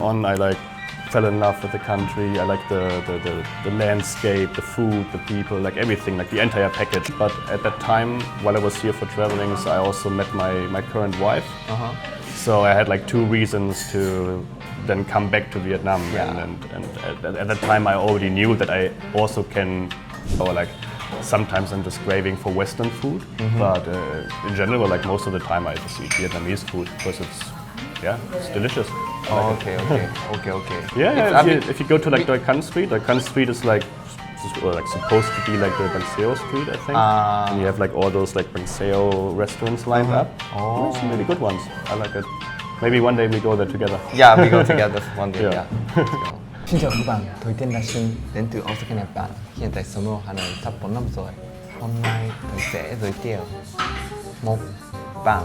On, I fell in love with the country. I like the landscape, the food, the people, like everything, like the entire package. But at that time, while I was here for traveling, so I also met my current wife. So I had like two reasons to then come back to Vietnam. Yeah. And at that time, I already knew that I also can, or like sometimes I'm just craving for Western food. But in general, like most of the time, I just eat Vietnamese food because it's delicious. Oh, okay. Yeah, if you go to like Doi Can Street is like supposed to be like the Bang Seo Street, I think. And you have like all those like Bang Seo restaurants lined up. Oh. Some really good ones. I like it. Maybe one day we go there together. Yeah, we go together one day. Yeah. Yeah. Xin chào các bạn, tôi tên là Shun, đến từ Osaka, Nhật Bản. Hiện tại sống ở Hà Nội sắp 4 năm rồi. Hôm nay tôi sẽ giới thiệu một bạn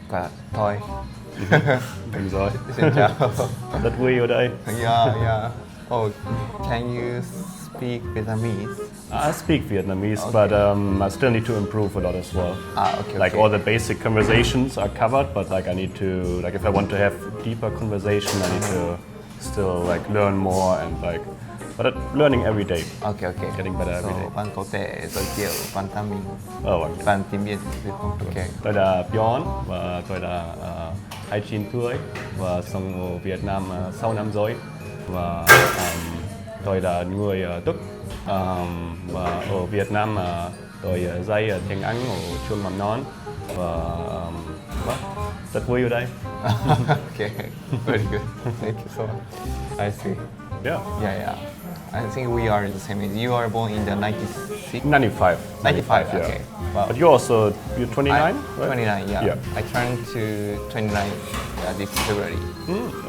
của tôi. Mình rồi. Xin chào. Rất vui ở đây. Yeah. Oh, can you speak Vietnamese? I speak Vietnamese, Okay. but I still need to improve a lot as well. Okay. Like all the basic conversations are covered, but like I need to, like if I want to have deeper conversation, I need to still like learn more and like, but learning every day. Okay. Getting better every day. Bạn có thể giới thiệu bản thân mình, Okay. bạn tiếng Việt được không? Okay. Tôi là Bjorn và tôi là 29 tuổi và sống ở Việt Nam 6 năm rồi và tôi là người Đức và ở Việt Nam tôi dạy tiếng Anh ở trường mầm non và rất vui ở đây. Okay, very good. Thank you so much. I see. Yeah. I think we are the same age. You are born in the 96? 95. 95, yeah. okay. Wow. But you're 29, right? 29, yeah. Yeah. I turned to 29 this February.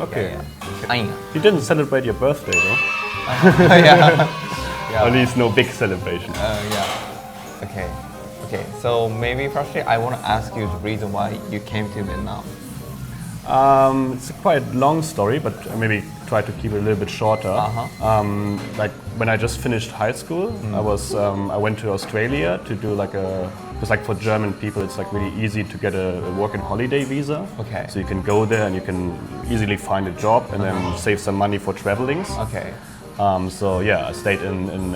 Okay. Yeah. You didn't celebrate your birthday though? Yeah. At least no big celebration. Yeah. Okay. So maybe firstly, I want to ask you the reason why you came to Vietnam. It's a quite long story, but maybe try to keep it a little bit shorter. Like when I just finished high school, I went to Australia to do because like for German people, it's like really easy to get a work and holiday visa. Okay. So you can go there and you can easily find a job and then save some money for travelings. Okay. So yeah, I stayed in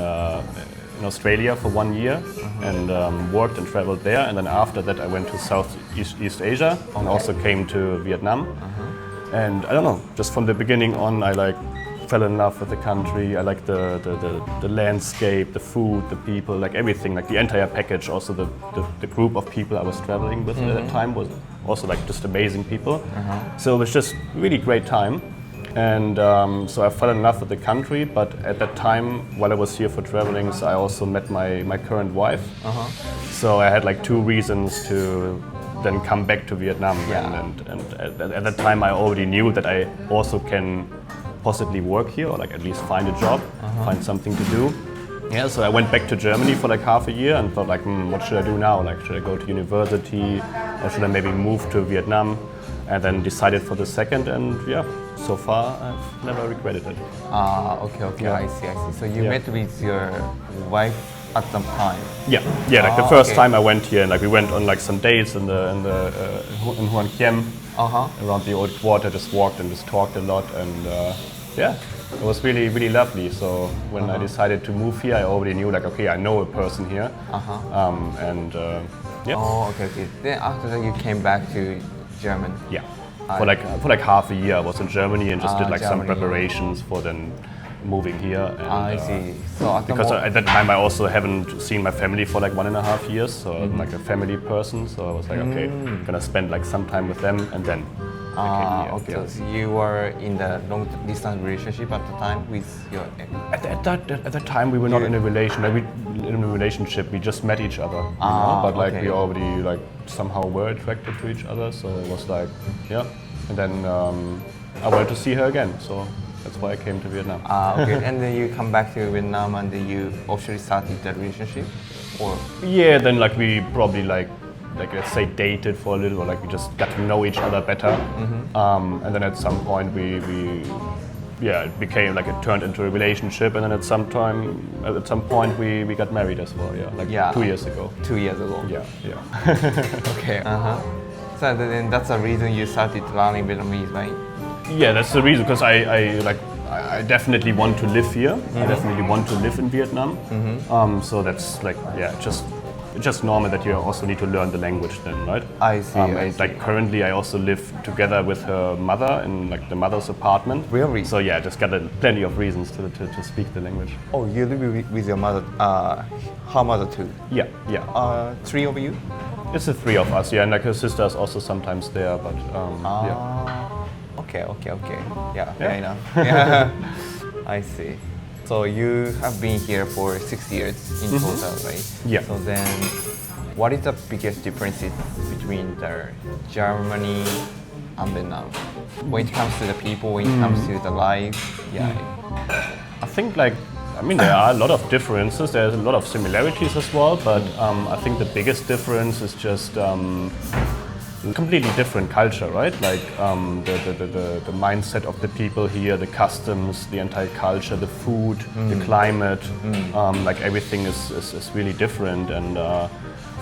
Australia for 1 year and worked and traveled there. And then after that, I went to Southeast Asia and also came to Vietnam. And I don't know, just from the beginning on, I fell in love with the country. I like the landscape, the food, the people, like everything, like the entire package. Also the group of people I was traveling with at that time was also like just amazing people. So it was just really great time. And so I fell in love with the country, but at that time, while I was here for traveling, so I also met my current wife. So I had like two reasons to then come back to Vietnam. Yeah. And at that time, I already knew that I also can possibly work here, or like at least find a job, find something to do. Yeah, so I went back to Germany for like half a year and thought like, what should I do now? Like, should I go to university, or should I maybe move to Vietnam? And then decided for the second, and yeah, so far I've never regretted it. Okay. Yeah. I see. So you met with your wife at some time. Yeah. Like the first time I went here, and like we went on like some dates in Huan Kiem, around the old quarter. Just walked and just talked a lot, and it was really lovely. So when I decided to move here, I already knew like, okay, I know a person here, yeah. Oh, okay. Then after that, you came back to German. Yeah. For like half a year, I was in Germany and just did like some Germany. preparations for then moving here. And, I see. So at the because at that time I also haven't seen my family for like 1.5 years, so I'm like a family person. So I was like, okay, I'm gonna spend like some time with them, and then I came here. Okay. Yeah. So you were in the long distance relationship at the time with your ex. At that time we were not in a relationship. We just met each other, but like we already like somehow were attracted to each other. So it was like, yeah. And then I wanted to see her again, so that's why I came to Vietnam. Okay. And then you come back to Vietnam, and then you officially started that relationship, or? Yeah. Then like we probably like let's say dated for a little, or like we just got to know each other better. And then at some point it became like it turned into a relationship, and then at some point we got married as well. Yeah, like 2 years ago. 2 years ago. Yeah. Okay. So then that's the reason you started learning Vietnamese, right? Yeah, that's the reason, because I definitely want to live here. I definitely want to live in Vietnam. So that's like, yeah, just normal that you also need to learn the language then, right? I see. And like currently I also live together with her mother in like the mother's apartment. Really? So yeah, just got plenty of reasons to speak the language. Oh, you live with your mother, her mother too? Yeah. 3 of you? It's the 3 of us, yeah, and like her sister is also sometimes there, but yeah. Okay. Yeah, fair enough. Yeah, I see. So you have been here for 6 years in total, right? Yeah. So then, what is the biggest differences between the Germany and Vietnam? When it comes to the people, when it comes to the life, yeah. I think there are a lot of differences. There's a lot of similarities as well, but I think the biggest difference is just completely different culture, right? Like the mindset of the people here, the customs, the entire culture, the food, the climate, like everything is really different. And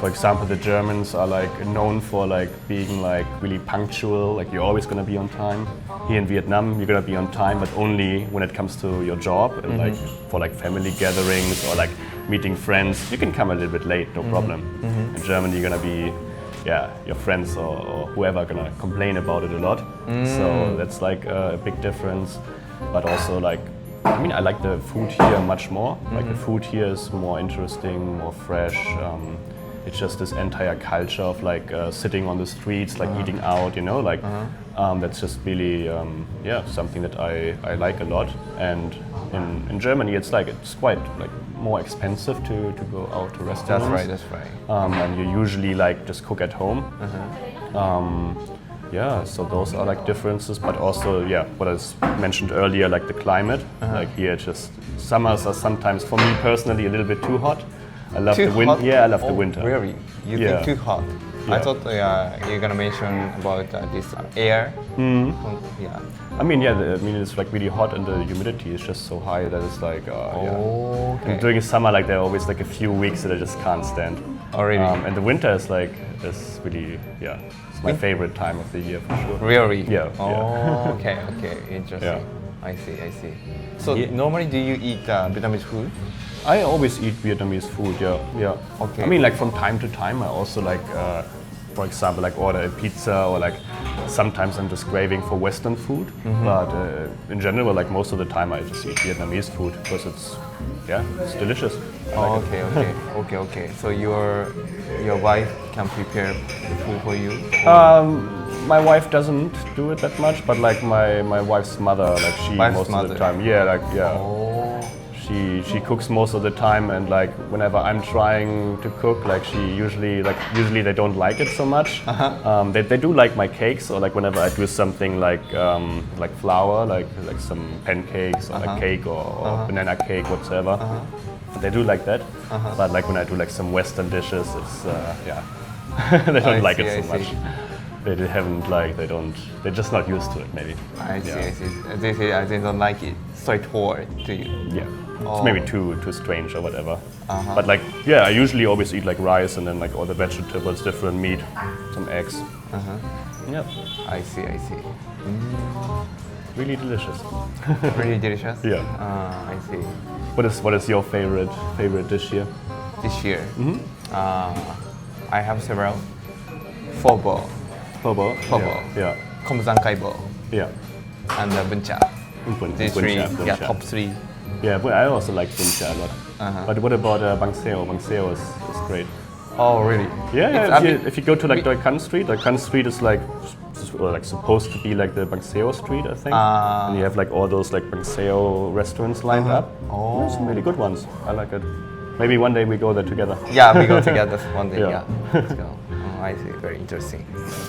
for example, the Germans are like known for like being like really punctual, like you're always gonna be on time. Here in Vietnam, you're gonna be on time, but only when it comes to your job and like for like family gatherings or like meeting friends, you can come a little bit late, no problem. In Germany, you're gonna be, yeah, your friends or whoever are gonna complain about it a lot. So that's like a big difference. But also like, I like the food here much more. Like the food here is more interesting, more fresh. It's just this entire culture of like sitting on the streets, like eating out, you know, like that's just really, something that I like a lot. And in Germany, it's quite like more expensive to go out to restaurants. That's right. And you usually like just cook at home. So those are like differences, but also, what I mentioned earlier, like the climate. Like here, just summers are sometimes, for me personally, a little bit too hot. I love the winter. Yeah, I love the winter. Really? You think too hot? Yeah. I thought you're gonna mention about this air. Yeah. It's like really hot and the humidity is just so high that it's like, Okay. And during the summer, like there are always like a few weeks that I just can't stand. Oh, really? And the winter is really, it's my favorite time of the year for sure. Really? Yeah. Oh, okay. Interesting. Yeah. I see. So normally, do you eat Vietnamese food? I always eat Vietnamese food, yeah. Okay. Like from time to time, I also like, for example, like order a pizza or like sometimes I'm just craving for Western food. But in general, like most of the time, I just eat Vietnamese food because it's delicious. Okay. So your wife can prepare food for you? My wife doesn't do it that much, but like my wife's mother, like she most of the time, She cooks most of the time, and like whenever I'm trying to cook, like she usually they don't like it so much. They do like my cakes, or like whenever I do something like flour, like some pancakes or like cake or banana cake, whatsoever. They do like that. But like when I do like some Western dishes, it's they don't like it so much. They're just not used to it, maybe. I see. They don't like it straightforward to you. Yeah. It's maybe too strange or whatever. But like, I usually always eat like rice and then like all the vegetables, different meat, some eggs. Yeah. I see. Really delicious. Really delicious? Yeah. I see. What is your favorite dish here? This year? I have several. Pho bo. Yeah. Komzangkaibo. Yeah. And Bun Cha. These three, top 3. Yeah, but I also like Bun Cha a lot. But what about Bang Seo? Bang Seo is great. Oh, really? Yeah. If you go to like Doi Can Street is like supposed to be like the Bang Seo Street, I think. And you have like all those like Bang Seo restaurants lined up. Oh. There's some really good ones. I like it. Maybe one day we go there together. Yeah, we go together one day. Yeah. Let's go. I see. Very interesting.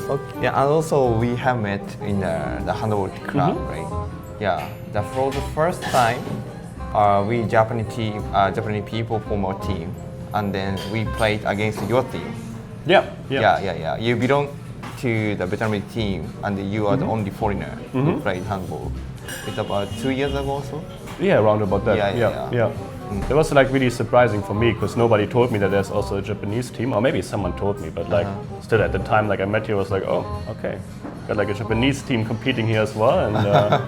Okay. Yeah, and also we have met in the Handworld Club, right? Yeah. For the first time, we Japanese people form a team, and then we played against your team. Yeah. You belong to the Vietnamese team, and you are the only foreigner who played handball. It's about 2 years ago or so. Yeah, around about that. Yeah. It was like really surprising for me because nobody told me that there's also a Japanese team, or maybe someone told me, but like still at the time, like I met you, I was like, oh, okay, got like a Japanese team competing here as well, and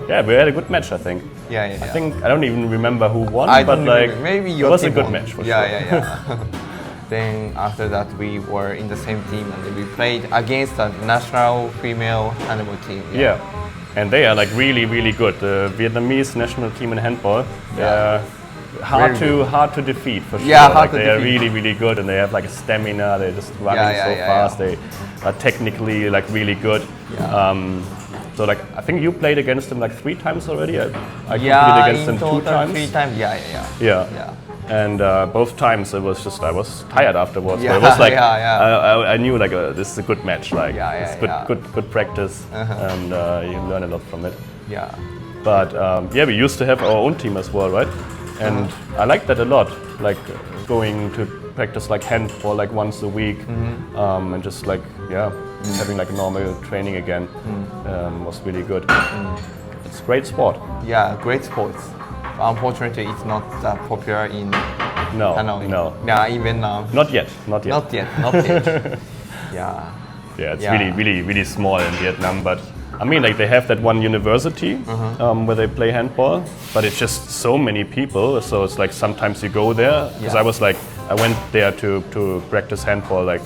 yeah, we had a good match, I think. Yeah. I think I don't even remember who won, but like maybe it was a good match for sure. Yeah. Then after that, we were in the same team, and we played against the national female handball team. Yeah. And they are like really, really good. The Vietnamese national team in handball, they're hard to defeat for sure. Yeah, like they are really, really good, and they have like a stamina. They're just running so fast. They are technically like really good. So like I think you played against them like 3 times already. I competed against them 2 times. 3 times. Yeah. And both times it was just I was tired afterwards. But it was like I knew like this is a good match. Like it's good practice, and you learn a lot from it. Yeah. But yeah, we used to have our own team as well, right? And I liked that a lot. Like going to practice like handball like once a week, and just like having like normal training again was really good. It's a great sport. Yeah, great sports. Unfortunately, it's not that popular in Hanoi. No. Yeah, in Vietnam. Not yet. Yeah. Yeah, it's really small in Vietnam, but I mean, like they have that one university where they play handball, but it's just so many people. So it's like sometimes you go there because I went there to practice handball like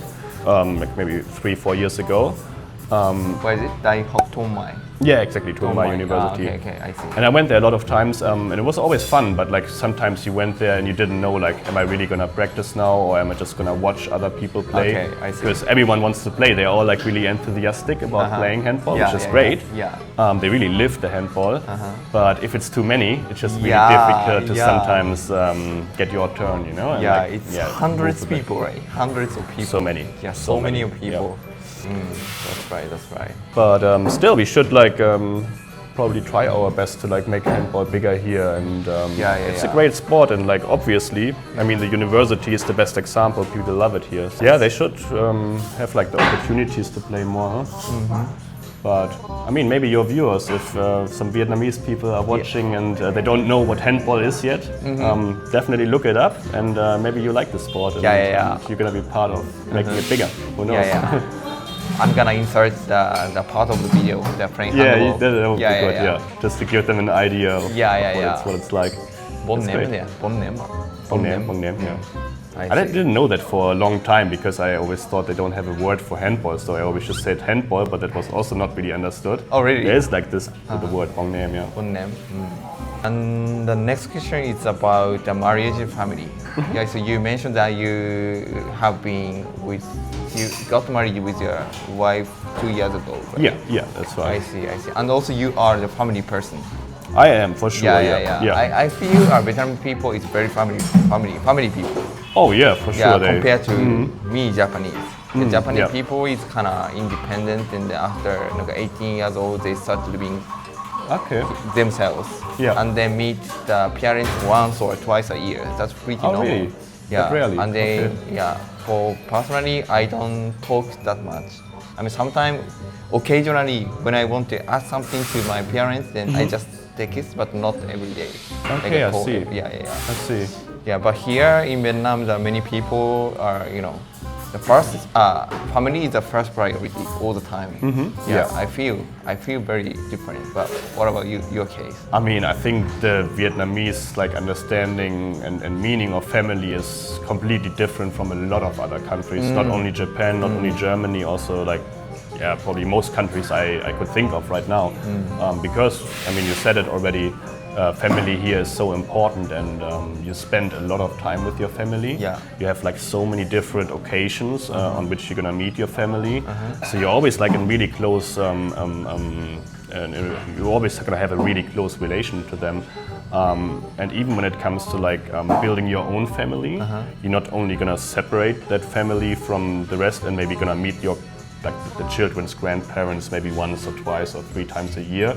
maybe 3-4 years ago. Where is it? Dai Học Thôn Mai. Yeah, exactly, Thôn University. Okay, I see. And I went there a lot of times, and it was always fun, but like sometimes you went there and you didn't know like, am I really gonna practice now, or am I just gonna watch other people play? Okay, I see. Because everyone wants to play. They're all like really enthusiastic about playing handball, which is great. Yeah. They really live the handball, but if it's too many, it's just really difficult to sometimes get your turn, you know? And it's hundreds of people, right? Hundreds of people. So many. Yeah, so many people. That's right. But still, we should like probably try our best to like make handball bigger here, and it's a great sport, and like obviously, I mean the university is the best example. People love it here. So, yeah, they should have like the opportunities to play more. Huh? But I mean, maybe your viewers, if some Vietnamese people are watching and they don't know what handball is yet, definitely look it up, and maybe you like the sport, and you're gonna be part of making it bigger. Who knows? I'm gonna insert the part of the video, the playing handball. That would be good. Yeah, just to give them an idea of what it's like. Bóng ném. I didn't know that for a long time because I always thought they don't have a word for handball, so I always just said handball, but that was also not really understood. Oh, really? There is like this the word bóng ném, Bóng ném. And the next question is about the marriage and family. Yeah, so you mentioned that you got married with your wife 2 years ago. Right? Yeah, that's right. I see. And also you are the family person. I am, for sure. I feel Vietnamese people is very family people. Oh yeah, for sure. Yeah, compared to me, Japanese. The Japanese people is kind of independent, and after like 18 years old, they start living themselves. Yeah. And they meet the parents once or twice a year. That's pretty normal. Really? Yeah. Rarely. And they, for personally, I don't talk that much. I mean, sometimes, occasionally, when I want to ask something to my parents, then I just take it, but not every day. Okay, I see. I see. Yeah, but here in Vietnam, there are many people are, the first family is the first priority all the time. I feel very different. But what about your case? I mean, I think the Vietnamese like understanding and meaning of family is completely different from a lot of other countries. Not only Japan, not only Germany, also like probably most countries I could think of right now. Because I mean, you said it already. Family here is so important, and you spend a lot of time with your family. You have like so many different occasions on which you're gonna meet your family. So you're always like in really close, and you're always gonna have a really close relation to them. And even when it comes to like building your own family, you're not only gonna separate that family from the rest and maybe gonna meet your like the children's grandparents maybe once or twice or 3 times a year.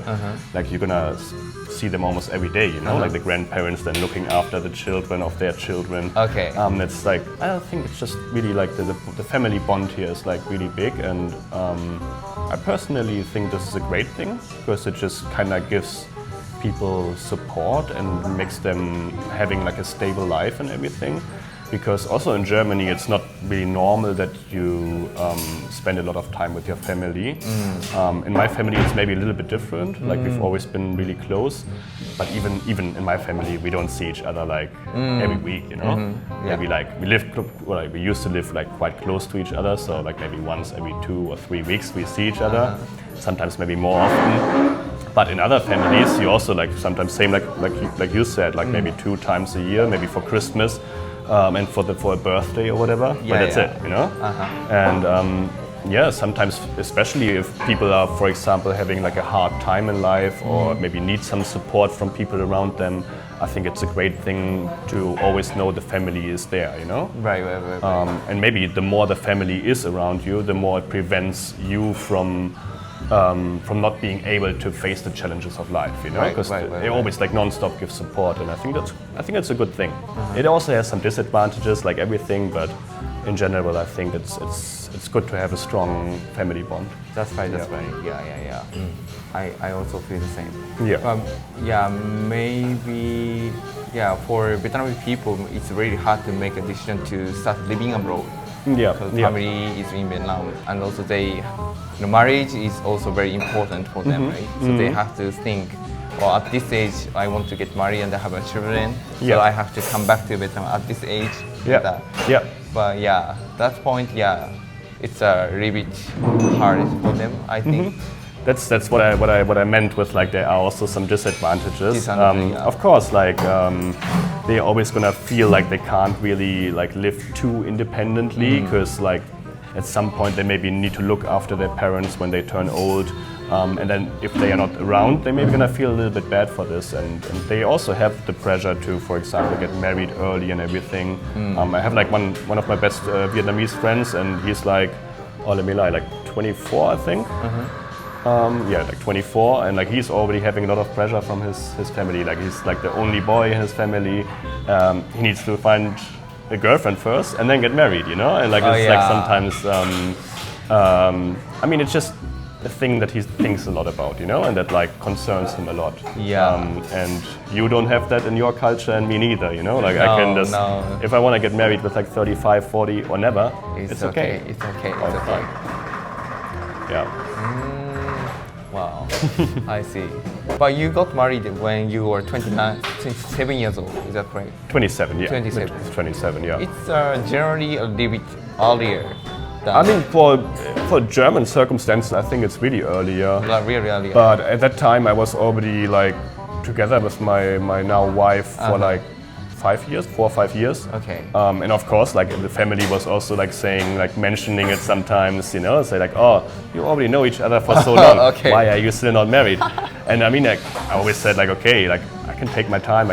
Like you're gonna see them almost every day, like the grandparents then looking after the children of their children. It's like, I think it's just really like the family bond here is like really big, and I personally think this is a great thing because it just kind of gives people support and makes them having like a stable life and everything. Because also in Germany, it's not really normal that you spend a lot of time with your family. In my family, it's maybe a little bit different. Like we've always been really close, but even in my family, we don't see each other like every week. You know, maybe like we used to live like quite close to each other. So like maybe once every 2 or 3 weeks we see each other. Sometimes maybe more often. But in other families, you also like sometimes same like you said, like maybe 2 times a year, maybe for Christmas. And for a birthday or whatever, but that's it, you know. And sometimes, especially if people are, for example, having like a hard time in life or maybe need some support from people around them, I think it's a great thing to always know the family is there, you know. Right. And maybe the more the family is around you, the more it prevents you from not being able to face the challenges of life, you know, because they always like non-stop give support, and I think that's a good thing. It also has some disadvantages, like everything, but in general, I think it's good to have a strong family bond. That's right. Yeah. I also feel the same. Maybe for Vietnamese people, it's really hard to make a decision to start living abroad. Because family is in Vietnam, and also marriage is also very important for them, right? So they have to think, well, at this age, I want to get married and have children, so I have to come back to Vietnam at this age. But that point, it's a really bit hard for them, I think. That's what I meant with like there are also some disadvantages. Of course, like they're always gonna feel like they can't really like live too independently, because like at some point they maybe need to look after their parents when they turn old, and then if they are not around, they maybe gonna feel a little bit bad for this, and they also have the pressure to, for example, get married early and everything. I have like one of my best Vietnamese friends, and he's like, let me lie, like 24, I think. Like 24, and like he's already having a lot of pressure from his family. Like he's like the only boy in his family. He needs to find a girlfriend first and then get married, you know. And like like sometimes, I mean, it's just a thing that he thinks a lot about, you know, and that like concerns him a lot. And you don't have that in your culture, and me neither, you know. Like I can just, if I want to get married with like 35, 40 or never, it's okay. It's okay. Wow, I see. But you got married when you were 27 years old, is that correct? 27, 27. It's 27, It's generally a little bit earlier. I mean, for German circumstances, I think it's really earlier. Like really earlier. But at that time, I was already like together with my now wife for like 4 or 5 years. Okay. And of course, like the family was also like saying, like mentioning it sometimes, you know, say like, oh, you already know each other for so long. Why are you still not married? And I mean, like, I always said like, okay, like I can take my time.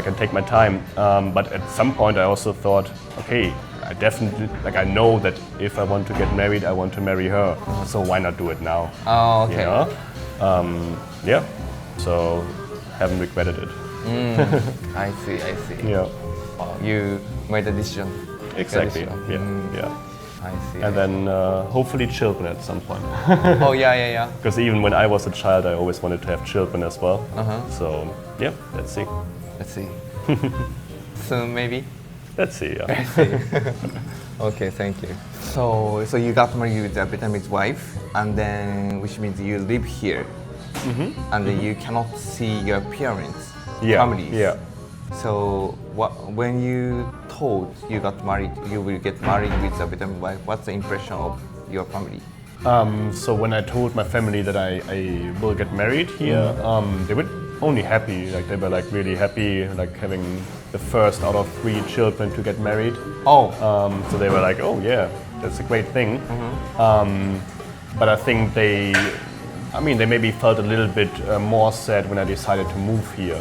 But at some point, I also thought, okay, I definitely, like I know that if I want to get married, I want to marry her. So why not do it now? Oh, okay. You know? So haven't regretted it. I see. Yeah. You made a decision. Exactly. Yeah. I see. And then hopefully children at some point. Yeah. Because even when I was a child, I always wanted to have children as well. So yeah, let's see. Soon maybe. Let's see. Yeah. Let's see. Okay, thank you. So you got married with a Vietnamese wife, and then which means you live here, and then you cannot see your parents, families. Yeah. So when you told you got married, you will get married with a Vietnamese wife, what's the impression of your family? So when I told my family that I will get married here, they were only happy. Like they were like really happy, like having the first out of 3 children to get married. So they were like, oh yeah, that's a great thing. But I think they maybe felt a little bit more sad when I decided to move here.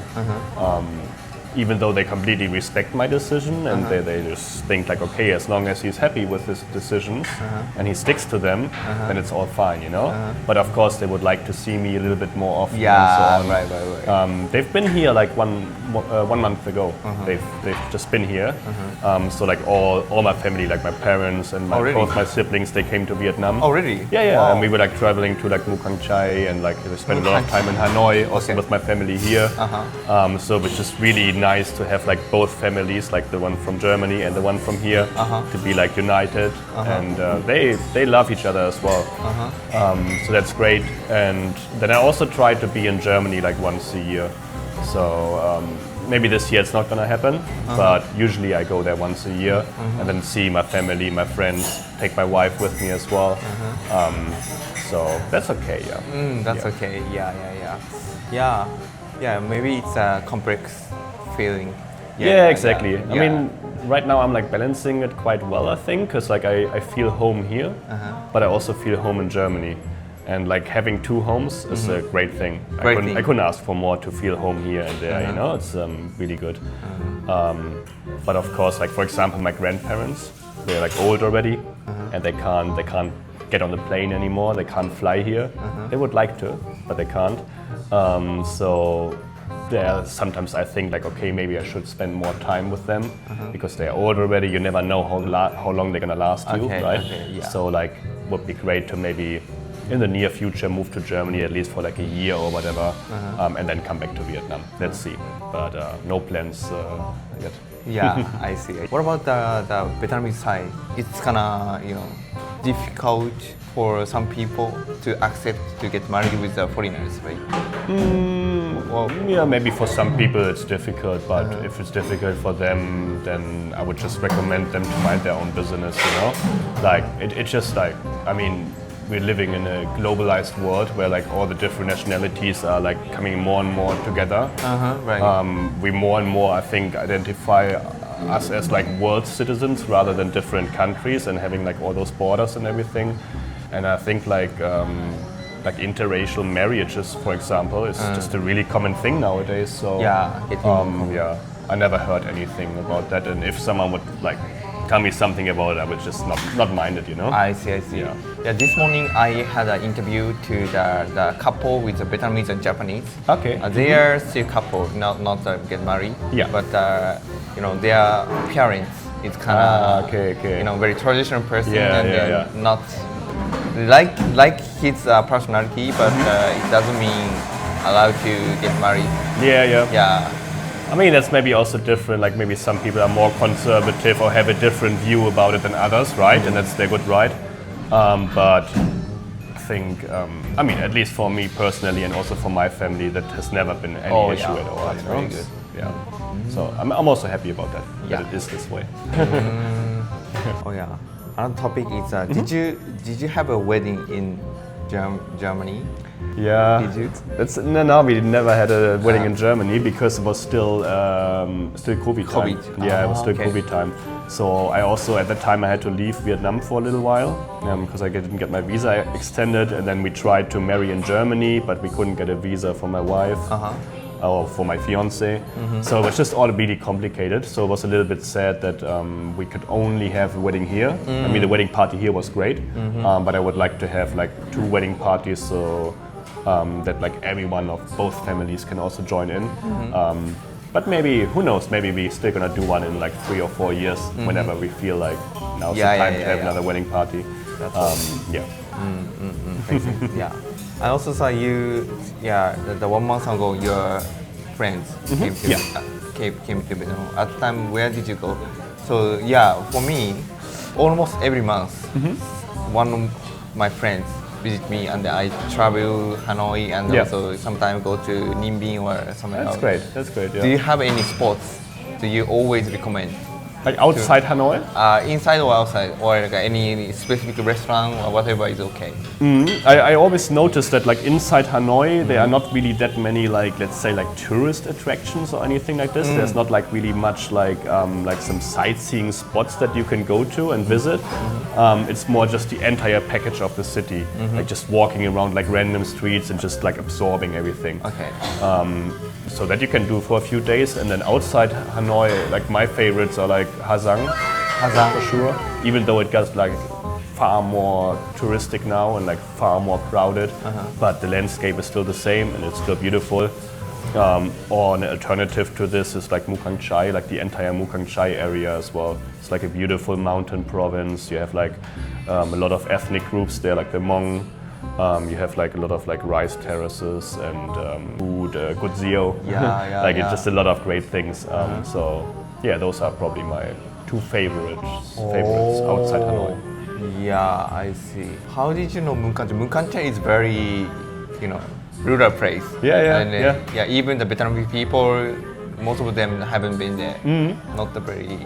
even though they completely respect my decision and they just think like, okay, as long as he's happy with his decisions and he sticks to them, then it's all fine, you know. But of course, they would like to see me a little bit more often. Yeah, and so on. right. They've been here like one month ago. They've just been here. So like all my family, like my parents and both my siblings, they came to Vietnam. Oh, really? Yeah. Wow. And we were like traveling to like Mù Cang Chai and like we spent a lot of time in Hanoi, also with my family here. So it was just really nice to have like both families, like the one from Germany and the one from here, to be like united. And they love each other as well. So that's great. And then I also try to be in Germany like once a year. So maybe this year it's not gonna happen, but usually I go there once a year and then see my family, my friends, take my wife with me as well. So that's okay, yeah. That's okay. Yeah. Maybe it's a complex feeling. Yeah, exactly. I mean, right now I'm like balancing it quite well, I think, because like I feel home here, but I also feel home in Germany. And like having two homes is a great thing. I couldn't ask for more to feel home here and there, you know, it's really good. But of course, like for example, my grandparents, they're like old already and they can't get on the plane anymore, they can't fly here. They would like to, but they can't. So sometimes I think like, okay, maybe I should spend more time with them because they're old already. You never know how long they're gonna last you, right? So like, would be great to maybe in the near future move to Germany at least for like a year or whatever, and then come back to Vietnam. Let's see, but no plans yet. Yeah, I see. What about the Vietnamese side? It's kinda, you know, difficult for some people to accept to get married with the foreigners, right? Well, yeah, maybe for some people it's difficult, but if it's difficult for them, then I would just recommend them to mind their own business, you know? Like, it's just like, I mean, we're living in a globalized world where like all the different nationalities are like coming more and more together. We more and more, I think, identify us as like world citizens rather than different countries and having like all those borders and everything. And I think like interracial marriages, for example, is just a really common thing nowadays. So I never heard anything about that. And if someone would like tell me something about it, I would just not mind it, you know? I see. Yeah, this morning I had an interview to the couple with the Vietnamese and Japanese. Okay. They are still couple, not get married. Yeah. But you know, their parents is kind of you know, very traditional person not like his personality, but it doesn't mean allowed to get married. Yeah. I mean, that's maybe also different, like maybe some people are more conservative or have a different view about it than others, right? And that's their good right. But I think, I mean, at least for me personally and also for my family, that has never been any issue at all. That's very good. Yeah. So I'm also happy about that it is this way. Another topic is, did you have a wedding in Germany? Yeah. Did you? No, we never had a wedding in Germany because it was still COVID time. Yeah, it was still COVID time. So I also, at that time, I had to leave Vietnam for a little while because I didn't get my visa extended. And then we tried to marry in Germany, but we couldn't get a visa for my wife or for my fiance. So it was just all really complicated. So it was a little bit sad that we could only have a wedding here. I mean, the wedding party here was great, but I would like to have like 2 wedding parties so that like everyone of both families can also join in. But maybe, who knows, maybe we're still gonna do one in like 3 or 4 years whenever we feel like now's the time to have another wedding party. I also saw you, the 1 month ago, your friends came to Vietnam. At the time, where did you go? So for me, almost every month, one of my friends visit me and I travel Hanoi and also sometimes go to Ninh Binh or somewhere else. That's great. Yeah. Do you have any spots do you always recommend Like outside Hanoi? Inside or outside, or like any specific restaurant or whatever is okay. I always noticed that like inside Hanoi there are not really that many like, let's say, like tourist attractions or anything like this. There's not like really much like some sightseeing spots that you can go to and visit. It's more just the entire package of the city, like just walking around like random streets and just like absorbing everything. Okay. So that you can do for a few days, and then outside Hanoi, like my favorites are like Ha Giang for sure. Even though it gets like far more touristic now and like far more crowded, but the landscape is still the same and it's still beautiful. Or an alternative to this is like Mukang Chai, like the entire Mukang Chai area as well. It's like a beautiful mountain province. You have like a lot of ethnic groups there, like the Hmong. You have like a lot of like rice terraces and food, good zio. Like it's just a lot of great things. So yeah, those are probably my two favorites outside Hanoi. Yeah, I see. How did you know Mukang Chai? Mukang Chai is very, rural place. Yeah. Even the Vietnamese people, most of them haven't been there. Not the very,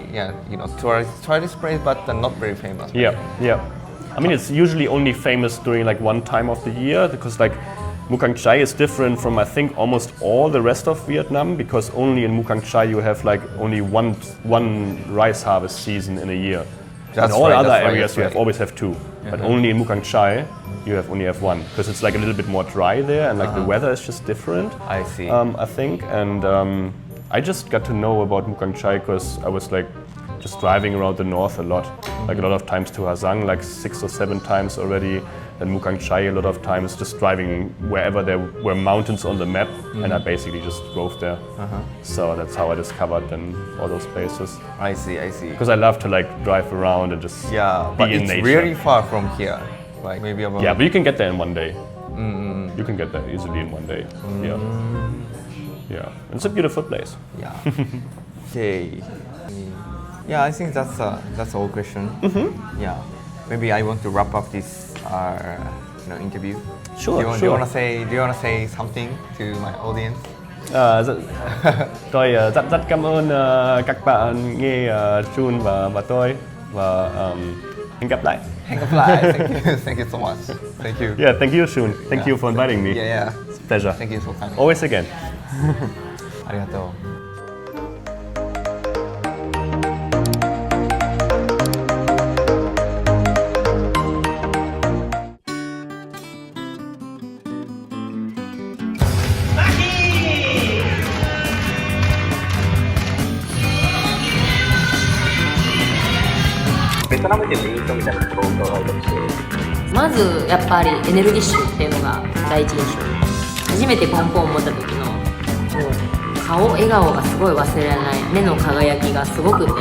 tourist place, but not very famous. Yeah. I mean, it's usually only famous during like one time of the year, because like Mukang Chai is different from I think almost all the rest of Vietnam, because only in Mukang Chai you have like only one rice harvest season in a year. In all other areas you always have two, but only in Mukang Chai you only have one, because it's like a little bit more dry there and like the weather is just different. I see. I think, and I just got to know about Mukang Chai because I was like just driving around the north a lot, like a lot of times to Ha Giang, like 6 or 7 times already, and Mukang Chai a lot of times, just driving wherever there were mountains on the map, and I basically just drove there. So that's how I discovered then all those places. I see. Because I love to like drive around and just be in nature. It's really far from here, like maybe about. Yeah, but you can get there in one day. You can get there easily in one day. Yeah, it's a beautiful place. Yeah. Okay. Yeah, I think that's all question. Yeah, maybe I want to wrap up this interview. Sure. Do you wanna say something to my audience? Tôi rất cảm ơn các bạn nghe Shun và tôi, và hẹn gặp lại. Thank you so much. Thank you. Yeah, thank you, Shun. Thank you for inviting me. Yeah. It's a pleasure. Thank you for coming. Always again. ありがとう。ベトナム人の印象みたいなところを伺いたくて、まずやっぱりエネルギッシュっていうのが第一印象。初めてポンポンを持った時の笑顔がすごい忘れられない、目の輝きがすごくて、